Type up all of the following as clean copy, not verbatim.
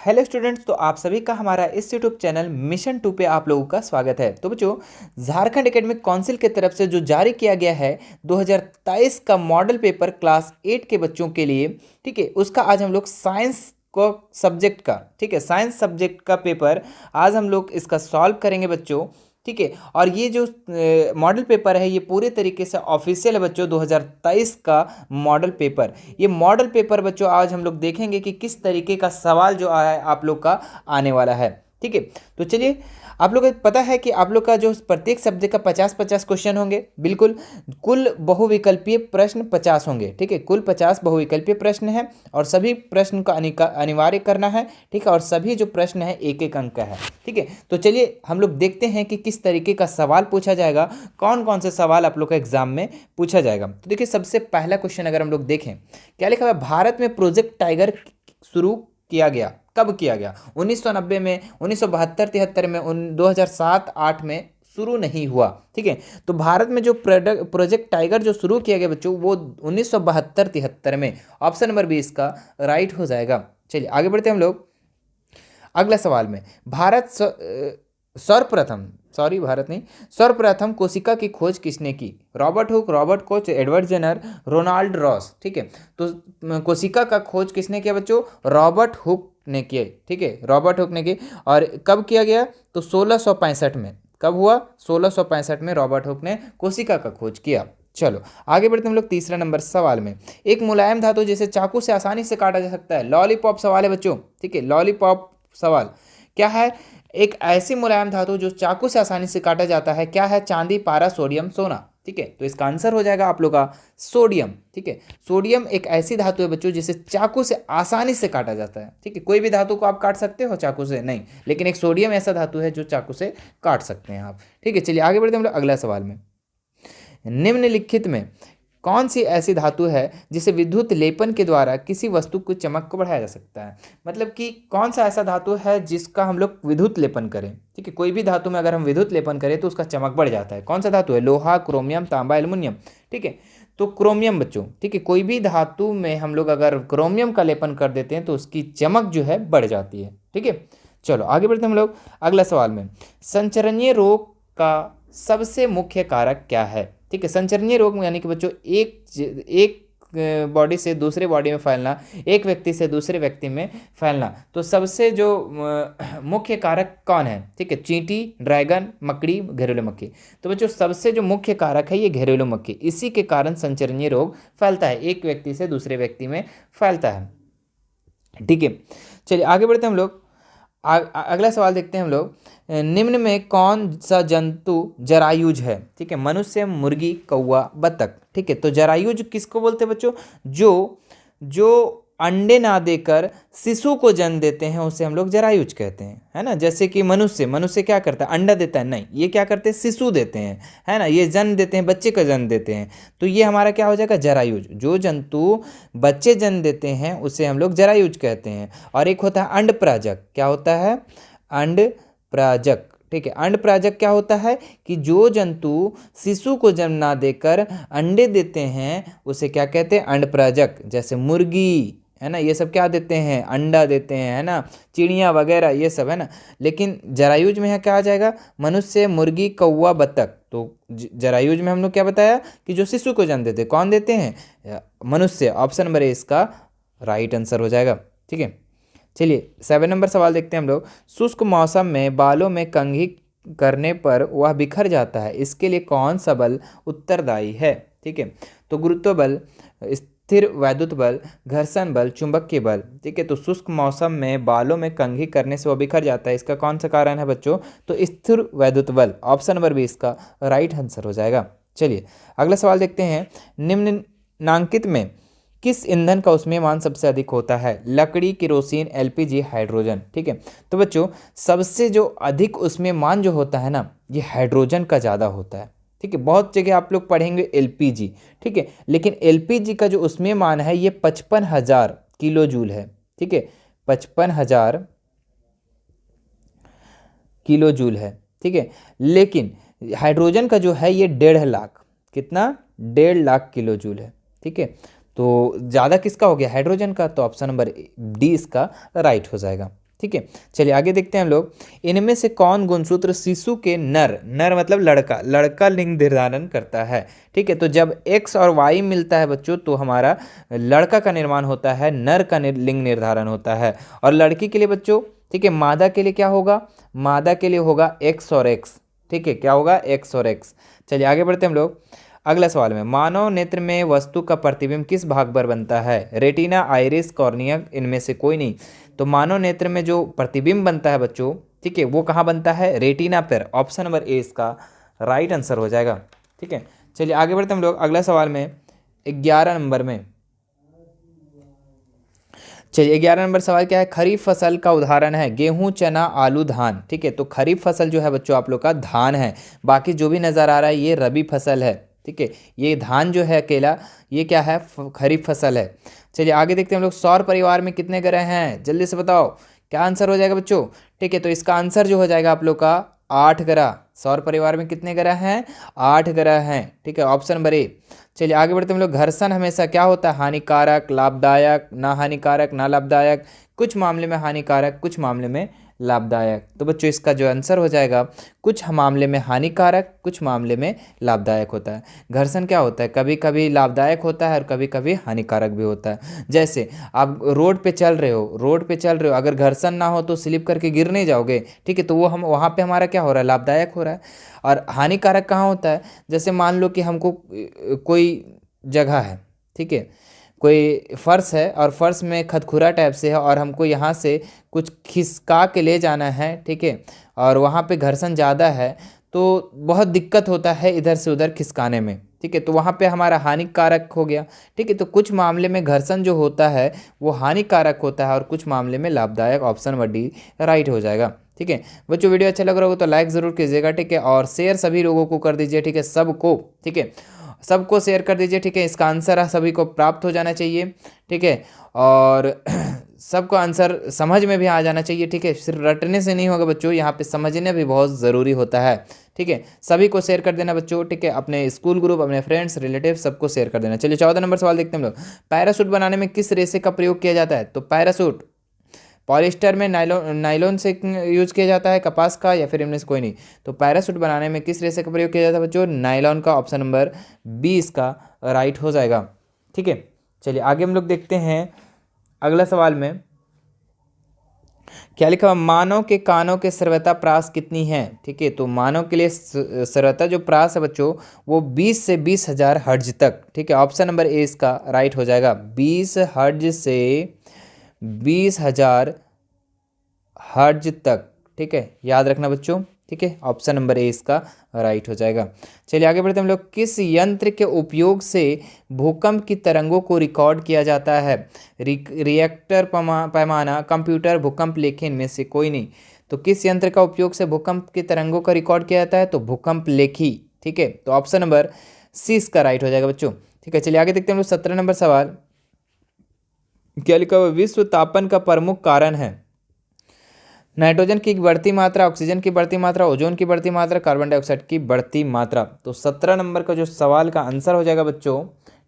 Hello students, तो आप सभी का हमारा इस यूट्यूब चैनल मिशन 2 पे आप लोगों का स्वागत है। तो बच्चों, झारखंड एकेडमिक काउंसिल की तरफ से जो जारी किया गया है 2023 का मॉडल पेपर क्लास 8 के बच्चों के लिए, ठीक है, उसका आज हम लोग साइंस को सब्जेक्ट का, ठीक है, साइंस सब्जेक्ट का पेपर आज हम लोग इसका सॉल्व करेंगे बच्चों। ठीक है, और ये जो मॉडल पेपर है ये पूरे तरीके से ऑफिशियल है बच्चों, 2023 का मॉडल पेपर। ये मॉडल पेपर बच्चों आज हम लोग देखेंगे कि किस तरीके का सवाल जो आया है आप लोग का आने वाला है। ठीक है, तो चलिए, आप लोग को पता है कि आप लोग का जो प्रत्येक सब्जेक्ट का 50-50 क्वेश्चन होंगे, बिल्कुल। कुल बहुविकल्पीय प्रश्न 50 होंगे, ठीक है, कुल 50 बहुविकल्पीय प्रश्न है और सभी प्रश्न का अनिवार्य करना है, ठीक है, और सभी जो प्रश्न है एक एक अंक का है। ठीक है, तो चलिए हम लोग देखते हैं कि किस तरीके का सवाल पूछा जाएगा, कौन कौन से सवाल आप लोग का एग्जाम में पूछा जाएगा। तो देखिए, सबसे पहला क्वेश्चन अगर हम लोग देखें, क्या लिखा हुआ है, भारत में प्रोजेक्ट टाइगर शुरू किया गया, कब किया गया? 1990 में, 1972-73 में, 2007-8 में शुरू नहीं हुआ। ठीक है, तो भारत में जो प्रोजेक्ट टाइगर जो शुरू किया गया बच्चों, वो 1972-73 में। ऑप्शन नंबर 20 का राइट हो जाएगा। चलिए आगे बढ़ते हैं हम लोग अगला सवाल में। सर्वप्रथम, सॉरी भारत नहीं, सर्वप्रथम कोशिका की खोज किसने की? Robert Hooke, Robert Koch, Edward Jenner, Ronald Ross. ठीक है, तो कोशिका का खोज किसने किया बच्चों? रॉबर्ट हुक ने किया। ठीक है, रॉबर्ट हुक ने की। और कब किया गया? तो 1665 में। कब हुआ? 1665 में रॉबर्ट हुक ने कोशिका का खोज किया। चलो आगे बढ़ते हम लोग तीसरा नंबर सवाल में। एक मुलायम धातु जिसे चाकू से आसानी से काटा जा सकता है, लॉलीपॉप सवाल है बच्चों। ठीक है, लॉलीपॉप सवाल क्या है? एक ऐसी मुलायम धातु जो चाकू से आसानी से काटा जाता है, क्या है? चांदी, पारा, सोडियम, सोना। ठीक है, तो इसका आंसर हो जाएगा आप लोग का सोडियम। ठीक है, सोडियम एक ऐसी धातु है बच्चों जिसे चाकू से आसानी से काटा जाता है। ठीक है, कोई भी धातु को आप काट सकते हो चाकू से? नहीं, लेकिन एक सोडियम ऐसा धातु है जो चाकू से काट सकते हैं आप। ठीक है, चलिए आगे बढ़ते हैं हम लोग अगला सवाल में। निम्नलिखित में कौन सी ऐसी धातु है जिसे विद्युत लेपन के द्वारा किसी वस्तु को चमक को बढ़ाया जा सकता है? मतलब कि कौन सा ऐसा धातु है जिसका हम लोग विद्युत लेपन करें? ठीक है, कोई भी धातु में अगर हम विद्युत लेपन करें तो उसका चमक बढ़ जाता है। कौन सा धातु है? लोहा, क्रोमियम, तांबा, एल्युमिनियम। ठीक है, तो क्रोमियम बच्चों। ठीक है, कोई भी धातु में हम लोग अगर क्रोमियम का लेपन कर देते हैं तो उसकी चमक जो है बढ़ जाती है। ठीक है, चलो आगे बढ़ते हैं हम लोग अगला सवाल में। संचरणीय रोग का सबसे मुख्य कारक क्या है? ठीक है, संचरणीय रोग में यानी कि बच्चों एक बॉडी से दूसरे बॉडी में फैलना, एक व्यक्ति से दूसरे व्यक्ति में फैलना। तो सबसे जो मुख्य कारक कौन है? ठीक है, चींटी, ड्रैगन, मकड़ी, घरेलू मक्खी। तो बच्चों सबसे जो मुख्य कारक है ये घरेलू मक्खी, इसी के कारण संचरणीय रोग फैलता है, एक व्यक्ति से दूसरे व्यक्ति में फैलता है। ठीक है, चलिए आगे बढ़ते हैं हम लोग। अगला सवाल देखते हैं हम लोग। निम्न में कौन सा जंतु जरायुज है? ठीक है, मनुष्य, मुर्गी, कौवा, बतख। ठीक है, तो जरायुज किसको बोलते हैं बच्चों? जो जो अंडे ना देकर शिशु को जन्म देते हैं उसे हम लोग जरायुज कहते हैं, है ना। जैसे कि मनुष्य क्या करता है? अंडा देता है? नहीं, ये क्या करते हैं? शिशु देते हैं, है ना, ये जन्म देते हैं, बच्चे का जन्म देते हैं। तो ये हमारा क्या हो जाएगा? जरायुज। जो जंतु बच्चे जन्म देते हैं उसे हम लोग जरायुज कहते हैं। और एक होता है अंडप्राजक। क्या होता है? अंडप्राजक। ठीक है, अंडप्राजक क्या होता है कि जो जंतु शिशु को जन्म ना देकर अंडे देते हैं उसे क्या कहते हैं? अंडप्राजक। जैसे मुर्गी, है ना, ये सब क्या देते हैं? अंडा देते हैं, है ना, चिड़िया वगैरह ये सब, है ना। लेकिन जरायुज में है क्या आ जाएगा? मनुष्य, मुर्गी, कौवा, बतख। तो जरायुज में हम लोग क्या बताया कि जो शिशु को जन्म देते, कौन देते हैं? मनुष्य। ऑप्शन नंबर ए इसका राइट आंसर हो जाएगा। ठीक है, चलिए 7 नंबर सवाल देखते हैं हम लोग। शुष्क मौसम में बालों में कंघी करने पर वह बिखर जाता है, इसके लिए कौन सा बल उत्तरदायी है? ठीक है, तो गुरुत्व बल, स्थिर वैद्युत बल, घर्षण बल, चुंबकीय बल। ठीक है, तो शुष्क मौसम में बालों में कंघी करने से वह बिखर जाता है, इसका कौन सा कारण है बच्चों? तो स्थिर वैद्युत बल। ऑप्शन नंबर 20 का राइट आंसर हो जाएगा। चलिए अगला सवाल देखते हैं। निम्नांकित में किस ईंधन का ऊष्मीयमान सबसे अधिक होता है? लकड़ी, केरोसिन, एलपीजी, हाइड्रोजन। ठीक है, तो बच्चों सबसे जो अधिक ऊष्मीयमान जो होता है ना, ये हाइड्रोजन का ज़्यादा होता है। ठीक है, बहुत जगह आप लोग पढ़ेंगे एलपीजी। ठीक है, लेकिन एलपीजी का जो ऊष्मीयमान है ये 55,000 किलो जूल है। ठीक है, 55,000 किलो जूल है। ठीक है, लेकिन हाइड्रोजन का जो है ये 1.5 लाख, कितना? 1.5 लाख किलो जूल है। ठीक है, तो ज़्यादा किसका हो गया? हाइड्रोजन का। तो ऑप्शन नंबर डी इसका राइट हो जाएगा। ठीक है। चलिए आगे देखते हैं हम लोग, इनमें से कौन गुणसूत्र शिशु के नर, नर मतलब लड़का, लड़का लिंग निर्धारण करता है। ठीक है, तो जब x और y मिलता है बच्चों तो हमारा लड़का का निर्माण होता है, नर का लिंग निर्धारण होता है। और लड़की के लिए बच्चों, ठीक है, मादा के लिए क्या होगा, मादा के लिए होगा x और x। ठीक है, क्या होगा, x और x। चलिए आगे बढ़ते हैं हम लोग अगला सवाल में, मानव नेत्र में वस्तु का प्रतिबिंब किस भाग पर बनता है, रेटिना, आइरिस, कॉर्निया, इनमें से कोई नहीं। तो मानव नेत्र में जो प्रतिबिंब बनता है बच्चों, ठीक है, वो कहाँ बनता है, रेटिना पर। ऑप्शन नंबर ए इसका राइट आंसर हो जाएगा। ठीक है, चलिए आगे बढ़ते हम लोग अगला सवाल में 11 नंबर में। चलिए 11 नंबर सवाल क्या है, खरीफ फसल का उदाहरण है गेहूं, चना, आलू, धान। ठीक है, तो खरीफ फसल जो है बच्चों आप लोग का धान है, बाकी जो भी नज़र आ रहा है ये रबी फसल है। ठीक है, ये धान जो है अकेला ये क्या है, खरीफ फसल है। चलिए आगे देखते हैं हम लोग, सौर परिवार में कितने ग्रह हैं, जल्दी से बताओ क्या आंसर हो जाएगा बच्चों। ठीक है, तो इसका आंसर जो हो जाएगा आप लोग का 8 ग्रह। सौर परिवार में कितने ग्रह हैं, 8 ग्रह हैं। ठीक है, ऑप्शन नंबर ए। चलिए आगे बढ़ते हैं हम लोग, घर्षण हमेशा क्या होता है, हानिकारक, लाभदायक, ना हानिकारक, ना लाभदायक, कुछ मामले में हानिकारक, कुछ मामले में लाभदायक। तो बच्चों इसका जो आंसर हो जाएगा, कुछ मामले में हानिकारक, कुछ मामले में लाभदायक होता है। घर्षण क्या होता है, कभी कभी लाभदायक होता है और कभी कभी हानिकारक भी होता है। जैसे आप रोड पे चल रहे हो, रोड पे चल रहे हो, अगर घर्षण ना हो तो स्लिप करके गिर नहीं जाओगे। ठीक है, तो वो हम वहाँ पे हमारा क्या हो रहा है, लाभदायक हो रहा है। और हानिकारक कहाँ होता है, जैसे मान लो कि हमको कोई जगह है, ठीक है, कोई फर्श है और फर्श में खदखुरा टाइप से है और हमको यहाँ से कुछ खिसका के ले जाना है। ठीक है, और वहाँ पे घर्षण ज़्यादा है तो बहुत दिक्कत होता है इधर से उधर खिसकाने में। ठीक है, तो वहाँ पे हमारा हानिकारक हो गया। ठीक है, तो कुछ मामले में घर्षण जो होता है वो हानिकारक होता है और कुछ मामले में लाभदायक। ऑप्शन नंबर डी राइट हो जाएगा। ठीक है बच्चों, वीडियो अच्छा लग रहा हो तो लाइक ज़रूर कीजिएगा। ठीक है, और शेयर सभी लोगों को कर दीजिए। ठीक है, सबको, ठीक है, सबको शेयर कर दीजिए। ठीक है, इसका आंसर सभी को प्राप्त हो जाना चाहिए। ठीक है, और सबको आंसर समझ में भी आ जाना चाहिए। ठीक है, सिर्फ रटने से नहीं होगा बच्चों, यहाँ पे समझना भी बहुत ज़रूरी होता है। ठीक है, सभी को शेयर कर देना बच्चों। ठीक है, अपने स्कूल ग्रुप, अपने फ्रेंड्स, रिलेटिव सबको शेयर कर देना। चलिए 14 नंबर सवाल देखते हैं हम लोग, पैराशूट बनाने में किस रेशे का प्रयोग किया जाता है। तो पैराशूट पॉलिस्टर में, नायलॉन से यूज किया जाता है, कपास का, या फिर इनमें से कोई नहीं। तो पैराशूट बनाने में किस रेशे का प्रयोग किया जाता है बच्चों, नायलॉन का। ऑप्शन नंबर 20 का राइट हो जाएगा। ठीक है, चलिए आगे हम लोग देखते हैं अगला सवाल में क्या लिखा हुआ, मानव के कानों के श्रव्यता प्रास कितनी है। ठीक है, तो मानव के लिए श्रव्यता जो प्रास है बच्चों वो 20 से 20,000 हर्ट्ज तक। ठीक है, ऑप्शन नंबर ए इसका राइट हो जाएगा। 20 हर्ट्ज से 20,000 हर्ट्ज तक। ठीक है, याद रखना बच्चों। ठीक है, ऑप्शन नंबर ए इसका राइट हो जाएगा। चलिए आगे बढ़ते हैं हम लोग, किस यंत्र के उपयोग से भूकंप की तरंगों को रिकॉर्ड किया जाता है। रिएक्टर, पैमाना, कंप्यूटर, भूकंप लेखी, इनमें से कोई नहीं। तो किस यंत्र का उपयोग से भूकंप की तरंगों का रिकॉर्ड किया जाता है, तो भूकंप लेखी। ठीक है, तो ऑप्शन नंबर सी इसका राइट हो जाएगा बच्चों। ठीक है, चलिए आगे देखते हैं हम लोग 17 नंबर सवाल क्या लिखा हुआ, विश्व तापन का प्रमुख कारण है नाइट्रोजन की बढ़ती मात्रा, ऑक्सीजन की बढ़ती मात्रा, ओजोन की बढ़ती मात्रा, कार्बन डाइऑक्साइड की बढ़ती मात्रा। तो 17 नंबर का जो सवाल का आंसर हो जाएगा बच्चों,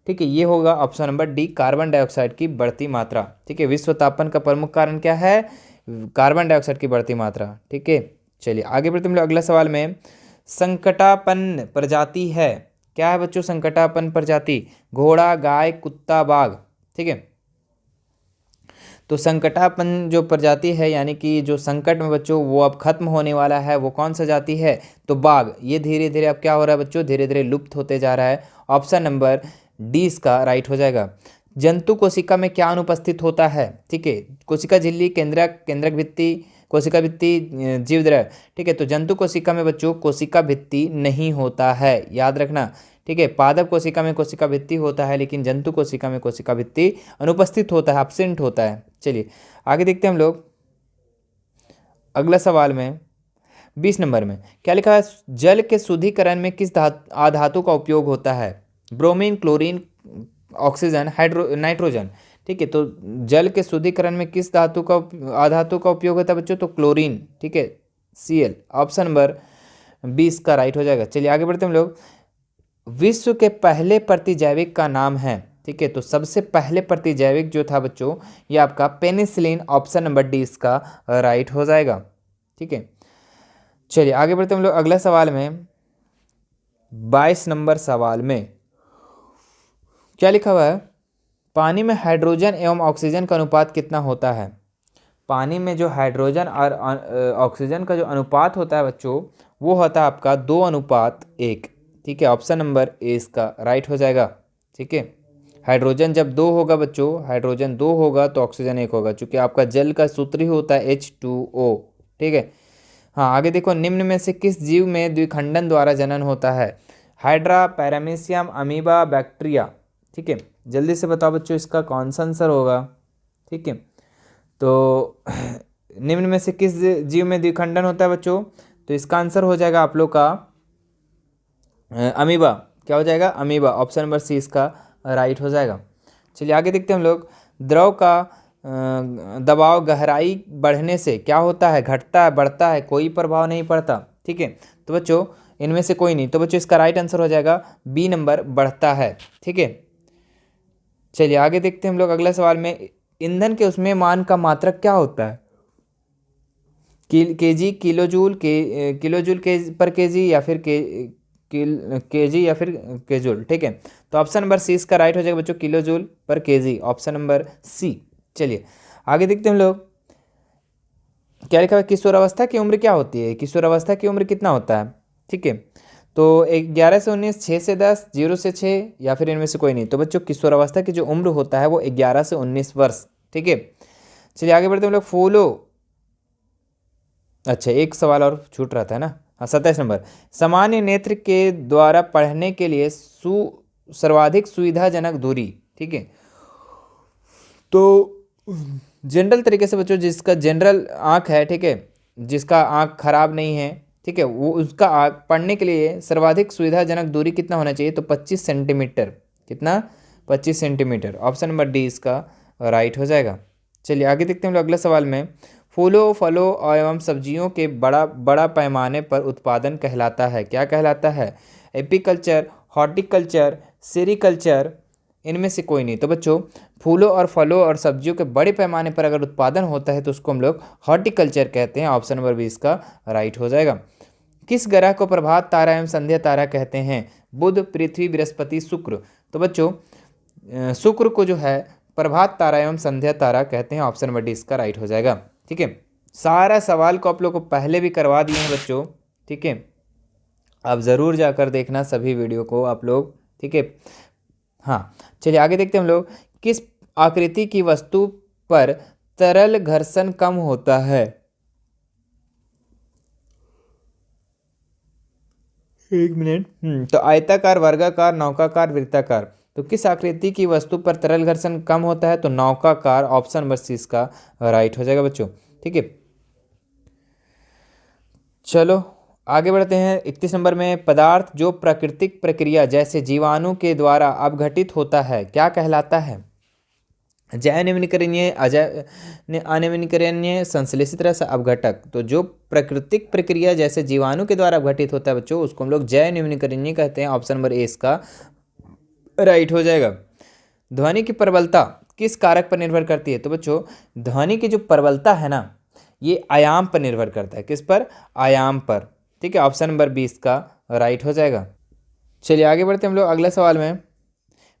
ठीक है, ये होगा option number D, carbon dioxide की बढ़ती मात्रा। ठीक है, विश्व तापन का प्रमुख कारण क्या है, कार्बन डाइऑक्साइड की बढ़ती मात्रा। ठीक है, चलिए आगे बढ़ते हम लोग अगला सवाल में, संकटापन्न प्रजाति है, क्या है बच्चों संकटापन्न प्रजाति, घोड़ा, गाय, कुत्ता, बाघ। ठीक है, तो संकटापन्न जो प्रजाति है यानी कि जो संकट में बच्चों वो अब खत्म होने वाला है, वो कौन सा जाति है, तो बाघ। ये धीरे धीरे अब क्या हो रहा है बच्चों, धीरे धीरे लुप्त होते जा रहा है। ऑप्शन नंबर डी इसका राइट हो जाएगा। जंतु कोशिका में क्या अनुपस्थित होता है। ठीक है, कोशिका झिल्ली, केंद्रक, केंद्रक भित्ति, कोशिका भित्ति, जीवद्रव्य। ठीक है, तो जंतु कोशिका में बच्चों कोशिका भित्ति नहीं होता है, याद रखना। ठीक है, पादप कोशिका में कोशिका भित्ति होता है लेकिन जंतु कोशिका में कोशिका भित्ति अनुपस्थित होता है, एब्सेंट होता है। चलिए आगे देखते हैं हम लोग अगला सवाल में 20 नंबर में क्या लिखा है, जल के शुद्धिकरण में किस अधातु का उपयोग होता है। Bromine, chlorine, oxygen, nitrogen. ठीक है, तो जल के शुद्धिकरण में किस अधातु का उपयोग होता है बच्चों, तो क्लोरीन। ठीक है, Cl। ऑप्शन नंबर 20 का राइट हो जाएगा। चलिए आगे बढ़ते हैं हम लोग, विश्व के पहले प्रतिजैविक का नाम है। ठीक है। तो सबसे पहले प्रतिजैविक जो था बच्चों ये आपका पेनिसिलिन, ऑप्शन नंबर डी इसका राइट हो जाएगा। ठीक है, चलिए आगे बढ़ते हम लोग अगला सवाल में। 22 नंबर सवाल में क्या लिखा हुआ है, पानी में हाइड्रोजन एवं ऑक्सीजन का अनुपात कितना होता है। पानी में जो हाइड्रोजन और ऑक्सीजन का जो अनुपात होता है बच्चों वो होता है आपका 2:1। ठीक है, ऑप्शन नंबर ए इसका राइट हो जाएगा। ठीक है, हाइड्रोजन जब 2 होगा बच्चों, हाइड्रोजन 2 होगा तो ऑक्सीजन 1 होगा, चूँकि आपका जल का सूत्र ही होता है H2O। ठीक है, हाँ आगे देखो, निम्न में से किस जीव में द्विखंडन द्वारा जनन होता है। Hydra, paramecium, amoeba, bacteria. ठीक है, जल्दी से बताओ बच्चों इसका कौन सा आंसर होगा। ठीक है, तो निम्न में से किस जीव में द्विखंडन होता है बच्चों, तो इसका आंसर हो जाएगा आप लोग का अमीबा। क्या हो जाएगा, अमीबा, ऑप्शन नंबर सी इसका राइट हो जाएगा। चलिए आगे देखते हैं हम लोग। द्रव का दबाव गहराई बढ़ने से क्या होता है, घटता है, बढ़ता है, कोई प्रभाव नहीं पड़ता। ठीक है, तो बच्चों इनमें से कोई नहीं, तो बच्चों इसका राइट आंसर हो जाएगा बी नंबर, बढ़ता है। ठीक है, चलिए आगे देखते हैं हम लोग अगला सवाल में। ईंधन के उसमें मान का मात्रक क्या होता है, केजी, किलोजूल, किलोजूल के पर केजी, या फिर केजी या फिर केजूल। ठीक है, तो ऑप्शन नंबर सी इसका राइट हो जाएगा बच्चों, किलोजूल पर केजी, ऑप्शन नंबर सी। चलिए आगे देखते हैं हम लोग क्या लिखा है, किशोरावस्था की उम्र क्या होती है, किशोरावस्था की उम्र कितना होता है। ठीक है, तो 11 से 19, 6 से 10, 0 से 6, या फिर इनमें से कोई नहीं। तो बच्चों किशोरावस्था की जो उम्र होता है वो 11 से 19 वर्ष। ठीक है, चलिए आगे बढ़ते हैं हम लोग। फूलों, अच्छा एक सवाल और छूट रहा था ना, हाँ 27 नंबर। सामान्य नेत्र के द्वारा पढ़ने के लिए सर्वाधिक सुविधाजनक दूरी। ठीक है, तो जनरल तरीके से बच्चों जिसका जनरल आँख है, ठीक है, जिसका आँख खराब नहीं है, ठीक है, वो उसका आँख पढ़ने के लिए सर्वाधिक सुविधाजनक दूरी कितना होना चाहिए, तो 25 सेंटीमीटर। कितना, 25 सेंटीमीटर, ऑप्शन नंबर डी इसका राइट हो जाएगा। चलिए आगे देखते हैं हम लोग अगला सवाल में। फूलों, फलों एवं सब्जियों के बड़ा पैमाने पर उत्पादन कहलाता है, क्या कहलाता है, एपीकल्चर, हॉर्टिकल्चर, सेरीकल्चर, इनमें से कोई नहीं। तो बच्चों फूलों और फलों और सब्जियों के बड़े पैमाने पर अगर उत्पादन होता है तो उसको हम लोग हॉर्टिकल्चर कहते हैं, ऑप्शन नंबर 20 का राइट हो जाएगा। किस ग्रह को प्रभात तारा एवं संध्या तारा कहते हैं, बुध, पृथ्वी, बृहस्पति, शुक्र। तो बच्चों शुक्र को जो है प्रभात तारा एवं संध्या तारा कहते हैं, ऑप्शन नंबर डी इसका राइट हो जाएगा। ठीक है, सारा सवाल को आप लोग को पहले भी करवा दिए हैं बच्चों। ठीक है, आप ज़रूर जाकर देखना सभी वीडियो को आप लोग। ठीक है, हाँ चलिए आगे देखते हैं हम लोग। किस आकृति की वस्तु पर तरल घर्षण कम होता है, एक मिनट। तो आयताकार, वर्गाकार, नौकाकार, वृत्ताकार। तो किस आकृति की वस्तु पर तरल घर्षण कम होता है, तो नौकाकार, ऑप्शन नंबर सी इसका राइट हो जाएगा बच्चों। ठीक है, चलो आगे बढ़ते हैं 31 नंबर में। पदार्थ जो प्राकृतिक प्रक्रिया जैसे जीवाणु के द्वारा अपघटित होता है क्या कहलाता है, जैव निम्नीकरणीय, अनिम्नीकरणीय, संश्लेषित रस, अपघटक। तो जो प्राकृतिक प्रक्रिया जैसे जीवाणु के द्वारा अपघटित होता है बच्चों उसको हम लोग जैव निम्नीकरणीय कहते हैं, ऑप्शन नंबर ए इसका राइट हो जाएगा। ध्वनि की प्रबलता किस कारक पर निर्भर करती है, तो बच्चों ध्वनि की जो प्रबलता है ना ये आयाम पर निर्भर करता है, किस पर, आयाम पर। ठीक है, ऑप्शन नंबर 20 का राइट हो जाएगा। चलिए आगे बढ़ते हम लोग अगले सवाल में।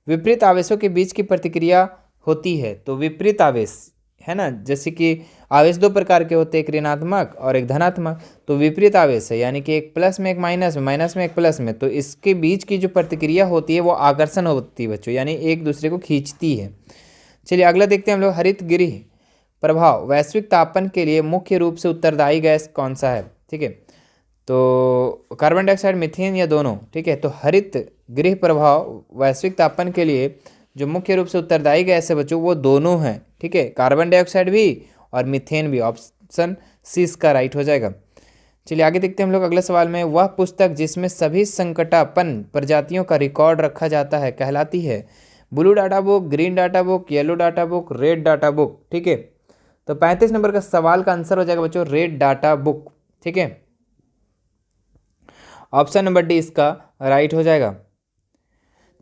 विपरीत आवेशों के बीच की प्रतिक्रिया होती है, तो विपरीत आवेश है ना, जैसे कि आवेश दो प्रकार के होते हैं, एक ऋणात्मक और एक धनात्मक। तो विपरीत आवेश है यानी कि एक प्लस में एक माइनस में, माइनस में एक प्लस में, तो इसके बीच की जो प्रतिक्रिया होती है वो आकर्षण होती है बच्चों, यानी एक दूसरे को खींचती है। चलिए अगला देखते हैं हम लोग। हरित गृह प्रभाव वैश्विक तापन के लिए मुख्य रूप से उत्तरदायी गैस कौन सा है। ठीक है, तो कार्बन डाइऑक्साइड, मीथेन या दोनों। ठीक है, तो हरित गृह प्रभाव वैश्विक तापन के लिए जो मुख्य रूप से उत्तरदायी गैस है बच्चों वो दोनों हैं। ठीक है, कार्बन डाइऑक्साइड भी और मीथेन भी, ऑप्शन सी इसका राइट हो जाएगा। चलिए आगे देखते हैं हम लोग अगले सवाल में। वह पुस्तक जिसमें सभी संकटापन्न प्रजातियों का रिकॉर्ड रखा जाता है कहलाती है, blue data book, green data book, yellow data book, red data book. ठीक है, तो 35 नंबर का सवाल का आंसर हो जाएगा बच्चों रेड डाटा बुक। ठीक है, ऑप्शन नंबर डी इसका राइट हो जाएगा।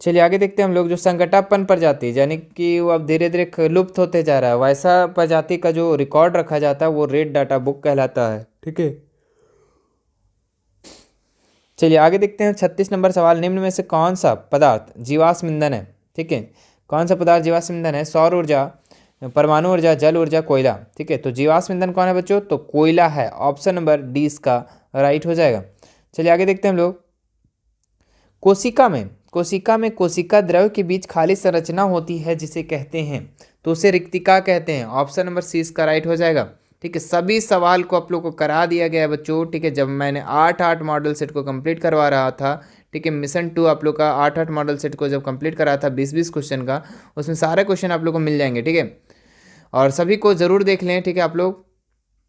चलिए आगे देखते हैं हम लोग। जो संकटापन प्रजाति यानी कि वो अब धीरे धीरे लुप्त होते जा रहा है, वैसा प्रजाति का जो रिकॉर्ड रखा जाता है वो रेड डाटा बुक कहलाता है। ठीक है, चलिए आगे देखते हैं 36 नंबर सवाल। निम्न में से कौन सा पदार्थ जीवाश्म ईंधन है? ठीक है, कौन सा पदार्थ जीवाश्म ईंधन है? सौर ऊर्जा, परमाणु ऊर्जा, जल ऊर्जा, कोयला। ठीक है, तो जीवाश्म ईंधन कौन है बच्चों? तो कोयला है। ऑप्शन नंबर डी इसका राइट हो जाएगा। चलिए आगे देखते हैं हम लोग। कोशिका में कोशिका द्रव के बीच खाली संरचना होती है जिसे कहते हैं, तो उसे रिक्तिका कहते हैं। ऑप्शन नंबर सी इसका राइट हो जाएगा। ठीक है, सभी सवाल को आप लोग को करा दिया गया है बच्चों। ठीक है, जब मैंने 8 मॉडल सेट को कंप्लीट करवा रहा था, ठीक है, मिशन 2 आप लोग का 8 मॉडल सेट को जब कंप्लीट करा था 20 क्वेश्चन का, उसमें सारे क्वेश्चन आप लोग को मिल जाएंगे। ठीक है, और सभी को ज़रूर देख लें। ठीक है आप लोग,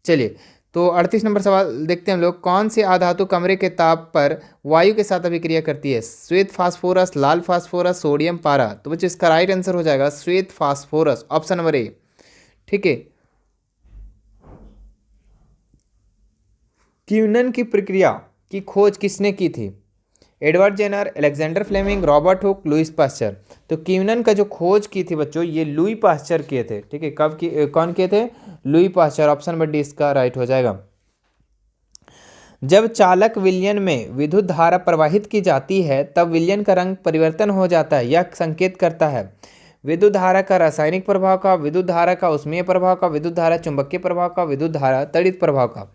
चलिए तो 38 नंबर सवाल देखते हैं हम लोग। कौन सी अधातु कमरे के ताप पर वायु के साथ अभिक्रिया करती है? श्वेत फास्फोरस, लाल फास्फोरस, सोडियम पारा। तो बच्चों इसका राइट आंसर हो जाएगा श्वेत फास्फोरस, ऑप्शन नंबर ए। ठीक है, क्यूनन की प्रक्रिया की खोज किसने की थी? Edward Jenner, Alexander Fleming, Robert Hooke, Louis Pasteur. तो क्यूनन का जो खोज की थी बच्चों ये लुई पास्चर किए थे। ठीक है, कब की कौन किए थे? Louis Pasteur. Option number D इसका राइट हो जाएगा। जब चालक विलयन में विद्युत धारा प्रवाहित की जाती है तब विलयन का रंग परिवर्तन हो जाता है। यह संकेत करता है विद्युत धारा का रासायनिक प्रभाव का, विद्युत धारा का उष्मीय प्रभाव का, विद्युत धारा चुंबकीय प्रभाव का, विद्युत धारा तड़ित प्रभाव का।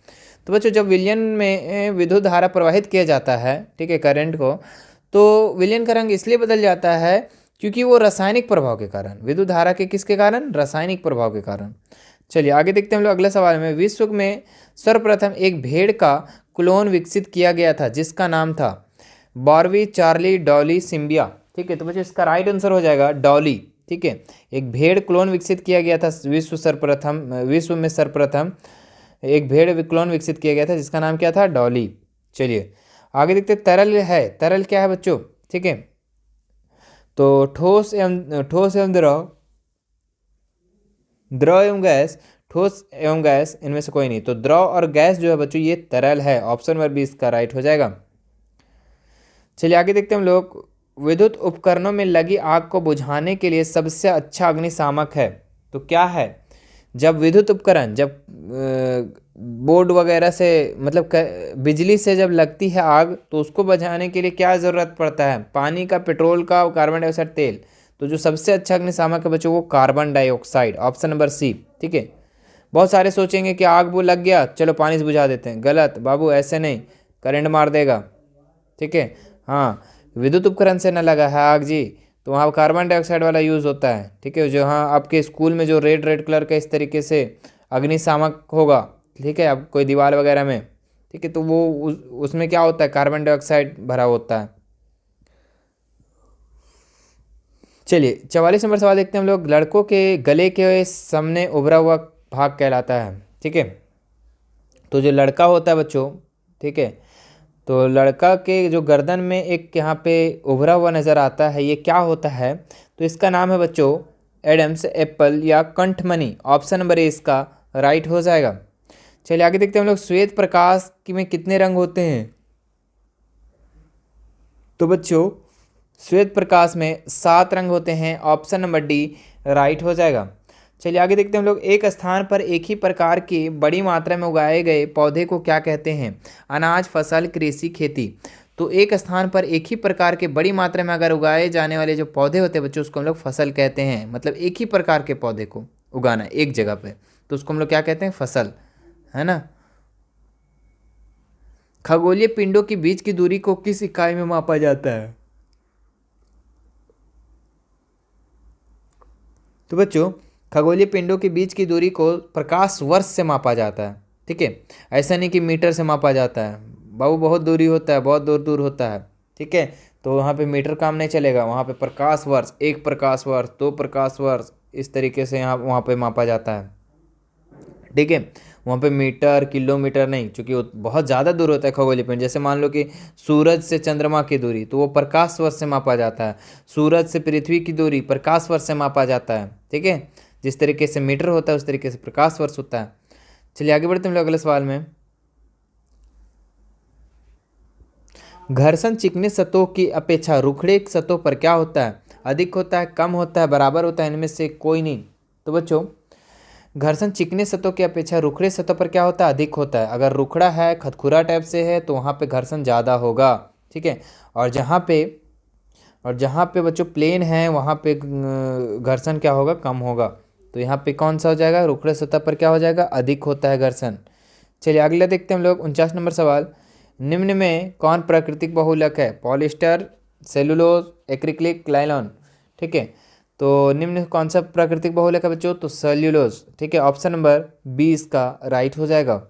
तो बच्चों जब विलयन में विद्युत धारा प्रवाहित किया जाता है, ठीक है, करंट को, तो विलयन का रंग इसलिए बदल जाता है क्योंकि वो रासायनिक प्रभाव के कारण, विद्युत धारा के किसके कारण? रासायनिक प्रभाव के कारण। चलिए आगे देखते हैं हम लोग अगले सवाल में। विश्व में सर्वप्रथम एक भेड़ का क्लोन विकसित किया गया था जिसका नाम था बारबी, चार्ली, डॉली, सिम्बिया। ठीक है, तो बच्चों इसका राइट आंसर हो जाएगा डॉली। ठीक है, एक भेड़ क्लोन विकसित किया गया था विश्व में सर्वप्रथम एक भेड़ क्लोन विकसित किया गया था जिसका नाम क्या था? डॉली। चलिए आगे देखते हैं। तरल क्या है बच्चों? ठीक है, तो ठोस एवं द्रव एवं गैस, ठोस एवं गैस इनमें से कोई नहीं। तो द्रव और गैस जो है बच्चों ये तरल है। ऑप्शन नंबर बी इसका राइट हो जाएगा। चलिए आगे देखते हैं हम लोग। विद्युत उपकरणों में लगी आग को बुझाने के लिए सबसे अच्छा अग्निशामक है, तो क्या है? जब विद्युत उपकरण, जब बोर्ड वगैरह से मतलब बिजली से जब लगती है आग तो उसको बुझाने के लिए क्या ज़रूरत पड़ता है? पानी का, पेट्रोल का, कार्बन डाइऑक्साइड, तेल। तो जो सबसे अच्छा अग्निशामक है बच्चों वो carbon dioxide. Option number C. ठीक है, बहुत सारे सोचेंगे कि आग वो लग गया चलो पानी से बुझा देते हैं। गलत बाबू, ऐसे नहीं, करंट मार देगा। ठीक है, हाँ, विद्युत उपकरण से न लगा है आग जी तो वहाँ कार्बन डाइऑक्साइड वाला यूज़ होता है। ठीक है, जो हाँ आपके स्कूल में जो रेड कलर का इस तरीके से अग्निशामक होगा, ठीक है, अब कोई दीवार वगैरह में, ठीक है, तो वो उसमें क्या होता है? कार्बन डाइऑक्साइड भरा होता है। चलिए 44 नंबर सवाल देखते हैं हम लोग। लड़कों के गले के सामने उभरा हुआ भाग कहलाता है। ठीक है, तो जो लड़का होता है बच्चों, ठीक है, तो लड़का के जो गर्दन में एक यहाँ पे उभरा हुआ नज़र आता है, ये क्या होता है? तो इसका नाम है बच्चों एडम्स एप्पल या कंठमणि। ऑप्शन नंबर ए इसका राइट हो जाएगा। चलिए आगे देखते हैं हम लोग। श्वेत प्रकाश में कितने रंग होते हैं? तो बच्चों श्वेत प्रकाश में 7 रंग होते हैं। ऑप्शन नंबर डी राइट हो जाएगा। चलिए आगे देखते हैं हम लोग। एक स्थान पर एक ही प्रकार के बड़ी मात्रा में उगाए गए पौधे को क्या कहते हैं? अनाज, फसल, कृषि, खेती। तो एक स्थान पर एक ही प्रकार के बड़ी मात्रा में अगर उगाए जाने वाले जो पौधे होते हैं बच्चों उसको हम लोग फसल कहते हैं। मतलब एक ही प्रकार के पौधे को उगाना एक जगह पे, तो उसको हम लोग क्या कहते हैं? फसल, है ना। खगोलीय पिंडों के बीच की दूरी को किस इकाई में मापा जाता है? तो बच्चों खगोलीय पिंडों के बीच की दूरी को प्रकाश वर्ष से मापा जाता है। ठीक है, ऐसा नहीं कि मीटर से मापा जाता है बाबू, बहुत दूरी होता है, बहुत दूर दूर होता है। ठीक है, तो वहाँ पे मीटर काम नहीं चलेगा, वहाँ पे प्रकाश वर्ष, 1 प्रकाश वर्ष, 2 प्रकाश वर्ष, इस तरीके से यहाँ वहाँ पे मापा जाता है। ठीक है, वहाँ पे मीटर, किलोमीटर नहीं, क्योंकि वो बहुत ज़्यादा दूर होता है खगोलीय पिंड। जैसे मान लो कि सूरज से चंद्रमा की दूरी तो वो प्रकाश वर्ष से मापा जाता है। सूरज से पृथ्वी की दूरी प्रकाश वर्ष से मापा जाता है। ठीक है, जिस तरीके से मीटर होता है उस तरीके से प्रकाश वर्ष होता है। चलिए आगे बढ़ते हैं हम लोग अगले सवाल में। घर्षण चिकने सतहों की अपेक्षा रुखड़े सतहों पर क्या होता है, अधिक होता है, कम होता है, बराबर होता है, इनमें से कोई नहीं। तो बच्चों घर्षण चिकने सतहों की अपेक्षा रुखड़े सतह पर क्या होता है, अधिक होता है। अगर रुखड़ा है, खतखुरा टाइप से है, तो वहाँ पे घर्षण ज़्यादा होगा, ठीक है। और जहाँ पे बच्चों प्लेन है वहाँ पे घर्षण क्या होगा, कम होगा। तो यहाँ पे कौन सा हो जाएगा, रुखड़े सतह पर क्या हो जाएगा, अधिक होता है घर्षण। चलिए अगले देखते हैं हम लोग 49 नंबर सवाल। निम्न में कौन प्राकृतिक बहुलक है, पॉलिस्टर, सेलुलोज, एक्रिलिक, लाइलॉन, ठीक है। तो निम्न कौन सा प्राकृतिक बहुलक है बच्चों, तो सेल्यूलोज, ठीक है। ऑप्शन नंबर 20 का राइट हो जाएगा।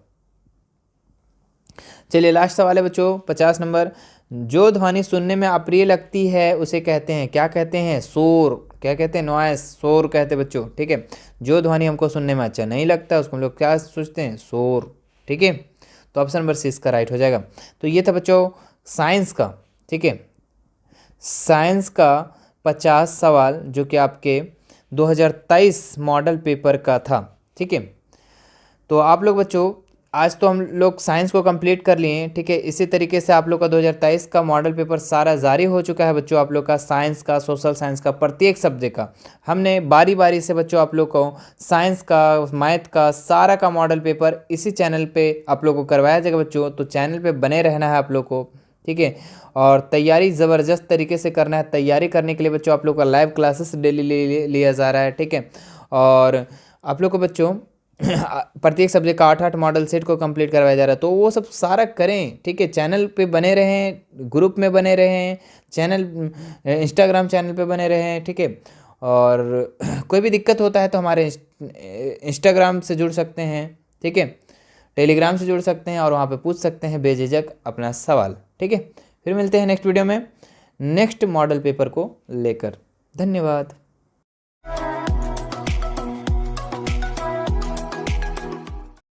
चलिए लास्ट सवाल है बच्चों 50 नंबर। जो ध्वनि सुनने में अप्रिय लगती है उसे कहते हैं, क्या कहते हैं, शोर, क्या कहते हैं, नॉइस, शोर कहते हैं बच्चों, ठीक है। जो ध्वनि हमको सुनने में अच्छा नहीं लगता उसको हम लोग क्या सोचते हैं, शोर, ठीक है। तो ऑप्शन नंबर 6 का राइट हो जाएगा। तो ये था बच्चों साइंस का, ठीक है, साइंस का 50 सवाल जो कि आपके 2023 मॉडल पेपर का था, ठीक है। तो आप लोग बच्चों आज तो हम लोग साइंस को कंप्लीट कर लिए हैं, ठीक है। इसी तरीके से आप लोग का 2023 का मॉडल पेपर सारा जारी हो चुका है बच्चों। आप लोग का साइंस का, सोशल साइंस का, प्रत्येक सब्जेक्ट का हमने बारी बारी से बच्चों आप लोग को साइंस का, मैथ का, सारा का मॉडल पेपर इसी चैनल पे आप लोग को करवाया जाएगा बच्चों। तो चैनल पे बने रहना है आप लोग को, ठीक है। और तैयारी ज़बरदस्त तरीके से करना है। तैयारी करने के लिए बच्चों आप लोग का लाइव क्लासेस डेली लिया जा रहा है, ठीक है। और आप लोग को बच्चों प्रत्येक सब्जेक्ट का 8-8 मॉडल सेट को कंप्लीट करवाया जा रहा है। तो वो सब सारा करें, ठीक है। चैनल पे बने रहें, ग्रुप में बने रहें, चैनल इंस्टाग्राम चैनल पे बने रहें, ठीक है। और कोई भी दिक्कत होता है तो हमारे इंस्टाग्राम से जुड़ सकते हैं, ठीक है, टेलीग्राम से जुड़ सकते हैं और वहाँ पे पूछ सकते हैं बेझिझक अपना सवाल, ठीक है। फिर मिलते हैं नेक्स्ट वीडियो में नेक्स्ट मॉडल पेपर को लेकर। धन्यवाद।